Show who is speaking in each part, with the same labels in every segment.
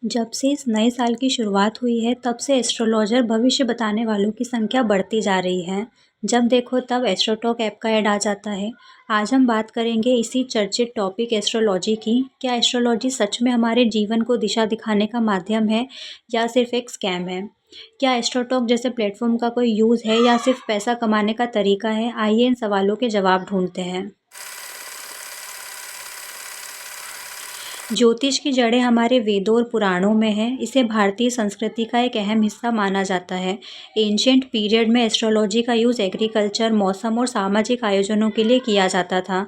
Speaker 1: जब से इस नए साल की शुरुआत हुई है, तब से एस्ट्रोलॉजर भविष्य बताने वालों की संख्या बढ़ती जा रही है। जब देखो तब एस्ट्रोटॉक ऐप का ऐड आ जाता है। आज हम बात करेंगे इसी चर्चित टॉपिक एस्ट्रोलॉजी की। क्या एस्ट्रोलॉजी सच में हमारे जीवन को दिशा दिखाने का माध्यम है या सिर्फ एक स्कैम है? क्या एस्ट्रोटॉक जैसे प्लेटफॉर्म का कोई यूज़ है या सिर्फ पैसा कमाने का तरीका है? आइए इन सवालों के जवाब ढूंढते हैं। ज्योतिष की जड़ें हमारे वेदों और पुराणों में हैं। इसे भारतीय संस्कृति का एक अहम हिस्सा माना जाता है। एंशिएंट पीरियड में एस्ट्रोलॉजी का यूज़ एग्रीकल्चर, मौसम और सामाजिक आयोजनों के लिए किया जाता था।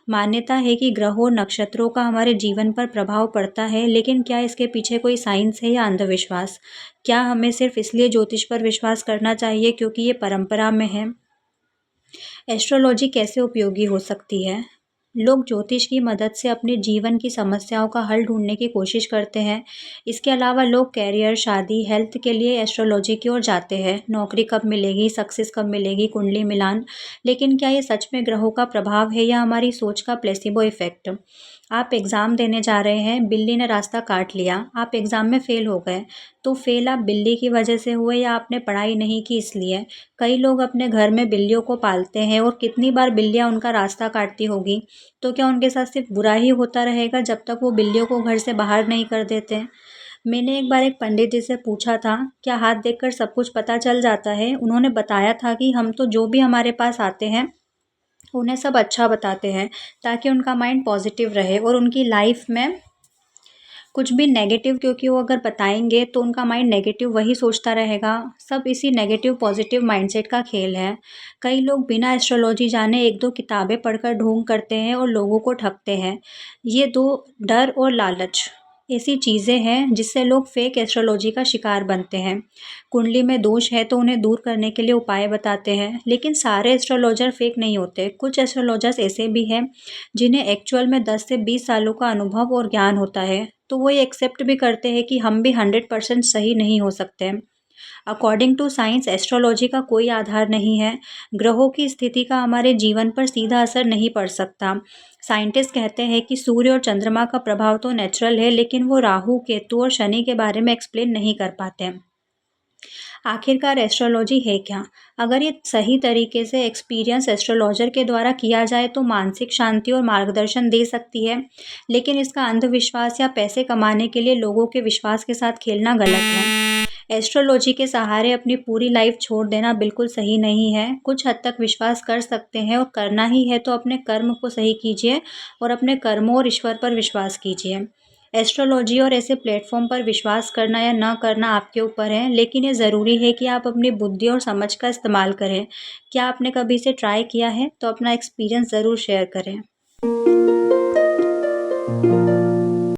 Speaker 1: मान्यता है कि ग्रहों और नक्षत्रों का हमारे जीवन पर प्रभाव पड़ता है, लेकिन क्या इसके पीछे कोई साइंस है या अंधविश्वास? क्या हमें सिर्फ इसलिए ज्योतिष पर विश्वास करना चाहिए क्योंकि ये परंपरा में है? एस्ट्रोलॉजी कैसे उपयोगी हो सकती है? लोग ज्योतिष की मदद से अपने जीवन की समस्याओं का हल ढूंढने की कोशिश करते हैं। इसके अलावा लोग कैरियर, शादी, हेल्थ के लिए एस्ट्रोलॉजी की ओर जाते हैं। नौकरी कब मिलेगी, सक्सेस कब मिलेगी, कुंडली मिलान। लेकिन क्या ये सच में ग्रहों का प्रभाव है या हमारी सोच का प्लेसिबो इफेक्ट? आप एग्ज़ाम देने जा रहे हैं, बिल्ली ने रास्ता काट लिया, आप एग्ज़ाम में फ़ेल हो गए। तो फ़ेल आप बिल्ली की वजह से हुए या आपने पढ़ाई नहीं की इसलिए? कई लोग अपने घर में बिल्लियों को पालते हैं और कितनी बार बिल्लियाँ उनका रास्ता काटती होगी। तो क्या उनके साथ सिर्फ बुरा ही होता रहेगा जब तक वो बिल्लियों को घर से बाहर नहीं कर देते? मैंने एक बार एक पंडित जी से पूछा था, क्या हाथ देखकर सब कुछ पता चल जाता है? उन्होंने बताया था कि हम तो जो भी हमारे पास आते हैं उन्हें सब अच्छा बताते हैं, ताकि उनका माइंड पॉजिटिव रहे और उनकी लाइफ में कुछ भी नेगेटिव, क्योंकि वो अगर बताएंगे तो उनका माइंड नेगेटिव वही सोचता रहेगा। सब इसी नेगेटिव पॉजिटिव माइंडसेट का खेल है। कई लोग बिना एस्ट्रोलॉजी जाने एक दो किताबें पढ़कर ढोंग करते हैं और लोगों को ठगते हैं। ये दो, डर और लालच, ऐसी चीज़ें हैं जिससे लोग फेक एस्ट्रोलॉजी का शिकार बनते हैं। कुंडली में दोष है तो उन्हें दूर करने के लिए उपाय बताते हैं, लेकिन सारे एस्ट्रोलॉजर फेक नहीं होते। कुछ एस्ट्रोलॉजर्स ऐसे भी हैं जिन्हें एक्चुअल में 10 से 20 सालों का अनुभव और ज्ञान होता है, तो वो ये एक्सेप्ट भी करते हैं कि हम भी 100% सही नहीं हो सकते। अकॉर्डिंग टू साइंस, एस्ट्रोलॉजी का कोई आधार नहीं है। ग्रहों की स्थिति का हमारे जीवन पर सीधा असर नहीं पड़ सकता। साइंटिस्ट कहते हैं कि सूर्य और चंद्रमा का प्रभाव तो नेचुरल है, लेकिन वो राहु, केतु और शनि के बारे में एक्सप्लेन नहीं कर पाते। आखिरकार एस्ट्रोलॉजी है क्या? अगर ये सही तरीके से एक्सपीरियंस एस्ट्रोलॉजर के द्वारा किया जाए तो मानसिक शांति और मार्गदर्शन दे सकती है, लेकिन इसका अंधविश्वास या पैसे कमाने के लिए लोगों के विश्वास के साथ खेलना गलत है। एस्ट्रोलॉजी के सहारे अपनी पूरी लाइफ छोड़ देना बिल्कुल सही नहीं है। कुछ हद तक विश्वास कर सकते हैं, और करना ही है तो अपने कर्म को सही कीजिए और अपने कर्मों और ईश्वर पर विश्वास कीजिए। एस्ट्रोलॉजी और ऐसे प्लेटफॉर्म पर विश्वास करना या न करना आपके ऊपर है, लेकिन ये ज़रूरी है कि आप अपनी बुद्धि और समझ का इस्तेमाल करें। क्या आपने कभी इसे ट्राई किया है? तो अपना एक्सपीरियंस ज़रूर शेयर करें।